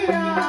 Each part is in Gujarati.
Thank you.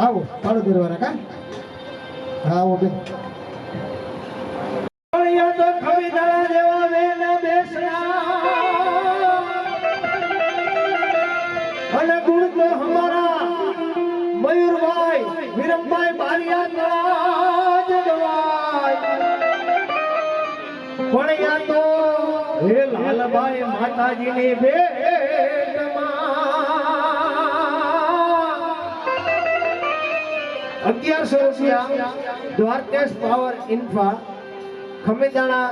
आओ पाड़ो दरवाजा का आओ बे या तो खरीदार देवा वेना बेसना અને ગુણ તો હમારા મયુરભાઈ વિરમભાઈ બારિયા જગવાય પણ યા તો હે લાલભાઈ માતાજીની ભેટમાં રૂપિયા Dwarkesh power infra Khamidana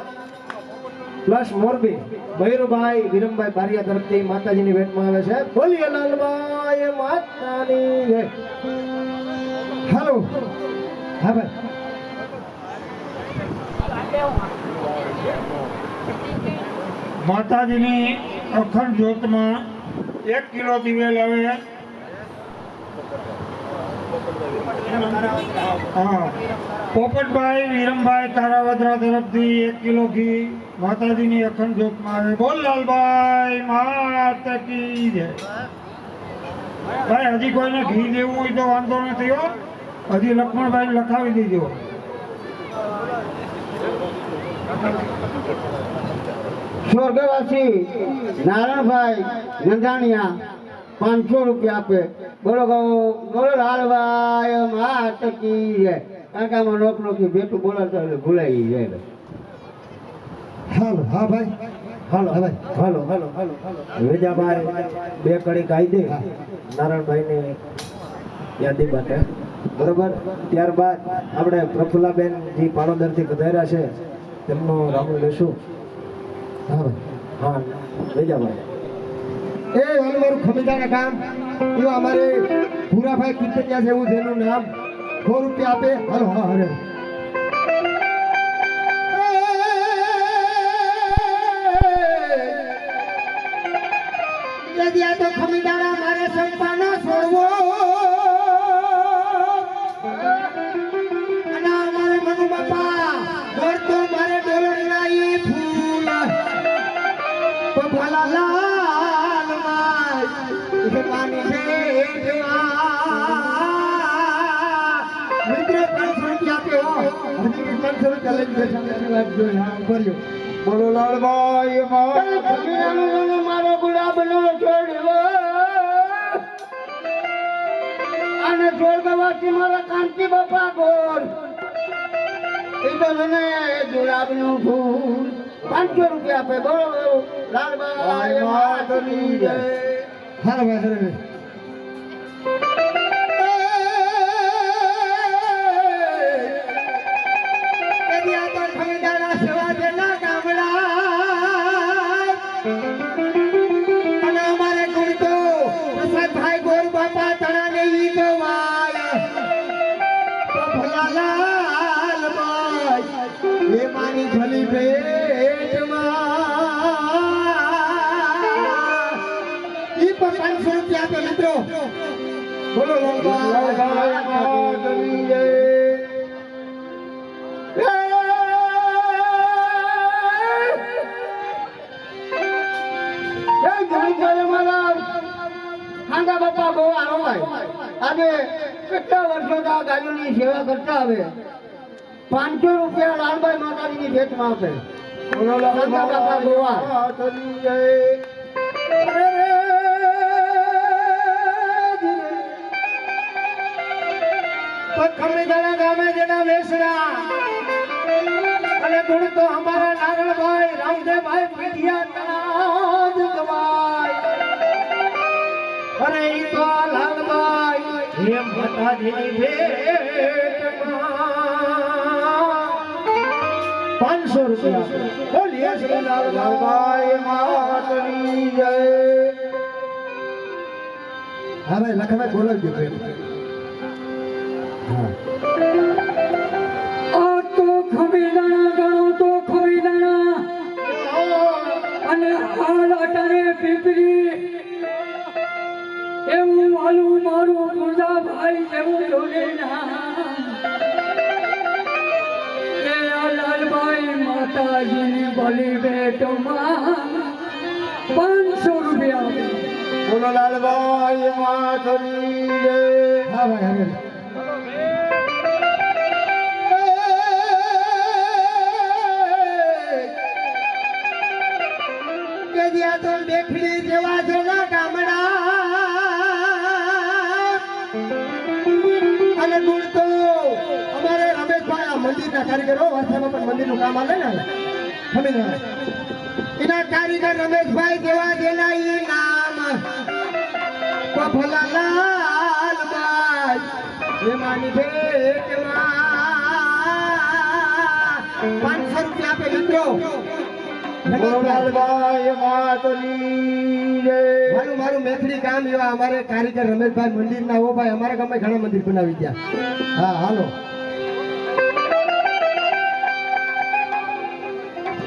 plus Morbi Mayurbhai Virambhai Bariya તરફથી માતાજીની ભેટમાં આવે છે. બોલીએ લાલબાઈ માતાની જય. હાલો હા ભાઈ માતાજીની અખંડ જ્યોતમાં 1 કિલો દિવેલ હવે હા પોપટભાઈ વિરમભાઈ તારાવદરા તરફથી 1 કિલો ઘી માતાજીની અખંડ જ્યોતમાં આવે. બોલ લાલભાઈ માતા કી જય. ભાઈ હજી કોઈને ઘી દેવું હોય તો વાંધો નથી હો, હજી લક્ષ્મણભાઈ લખાવી દેજો. સ્વર્ગવાસી નારાયણભાઈ નંદાણીયા 500 રૂપિયા આપે. બોલો બોલો લાલભાઈ માત કી જય. કારણ કે આમાં નોકનોકી બેઠું બોલાતા એટલે ભૂલાઈ જાય. હાલો હા ભાઈ હાલો હા ભાઈ હાલો હાલો હાલો હાલો વેજાભાઈ 2 કડી ગાઈ દે નારાયણભાઈને યાદી માટે. બરોબર. ત્યારબાદ આપણે પ્રફુલ્લાબેન જે પાણોદરથી પધાર્યા છે તેમનો રામુ લેશું. હા ભાઈ હા વેજાભાઈ એ અમારું ખમીદાના કામ એવા અમારે ભૂરાભાઈ કીર્તનિયા છે, એવું છે એનું નામ. 100 રૂપિયા આપે. હાલો હા હરે દિયા તો ખમીદાણા મારે સંપાનો છોડવો અને અમારે મનુ બાપા ગોળતો મારે ડોલડીના ફૂલ તો ભલા લાલ માય પાણી ભેટમાં મિત્રો 500 રૂપિયા આપ્યો. હજી 500 રૂપિયા લઈ જશે વાત જોઈ. હા ભર્યો. બોલો લાલભાઈ ખમીદાણાનો મારો ગુલાબનો છોડવો અને સ્વર્ગવાસી મારા કાંતિ બાપા ગોળ એ તો મને ગુલાબનું ફૂલ 500 રૂપિયા આપે. બોલો લાલભાઈ માતની જય. હાલો ભાઈ હરે અને અમારે ગુણતો પ્રસાદભાઈ ગોર બાપા તણાને ઈ તો વાય તો ભલા લાલ ભાઈ એ માની ભલી ભેટમાં ઈ પણ 500 રૂપિયા આપે. મિત્રો બોલો લાલભાઈ માતની જય. ખાંડા બાપા બહુ આરો હોય. આજે કેટલા વર્ષો આ ગાયોની સેવા કરતા હવે 500 રૂપિયા લાલભાઈ માતાજીની ભેટમાં આપે. ખાંડા બાપા ગોવા ખમીદાણા ગામે જેના વેસરા અને ગુણ તો અમારા નાગણભાઈ રામદેવભાઈ પીઠિયા તણાજ ગવાય. અરે ઈ તો લાલભાઈ હે માતાજીની ભેટમાં 500 રૂપિયા. બોલીએ શ્રી લાલભાઈ માતની જય. હા ભાઈ લખાભાઈ બોલાવજો ભાઈ. હા આ તો ખમીદાણા ગણો તો ખમીદાણા અને હાલ અટાણે પીપળી એવું વાલું મારું પૂજાભાઈ જેવું ડોલેના એ આ લાલભાઈ માતાજીની બલી ભેટમાં 500 રૂપિયા. બોલો લાલભાઈ માતની જય. હા ભાઈ હરે દિયા તો દેખડી જેવા જેના ગામડા અને દૂર તો અમારે રમેશભાઈ આ મંદિરના કારીગરો વાસણામાં પણ મંદિરનું કામ આલે ને એના કારીગર રમેશભાઈ જેવા જેના ઈ નામ તો ભલા લાલભાઈ એ માની ભેટ ભેટમાં 500 રૂપિયા આપે મિત્રો લાલભાઈ માતની જય. મારું મેથડી કામ એવા અમારે કારીગર રમેશભાઈ મંદિરના હો ભાઈ અમારા ગામમાં ઘણા મંદિર બનાવી ગયા હા હાલો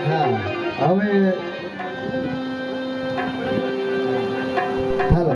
હા હવે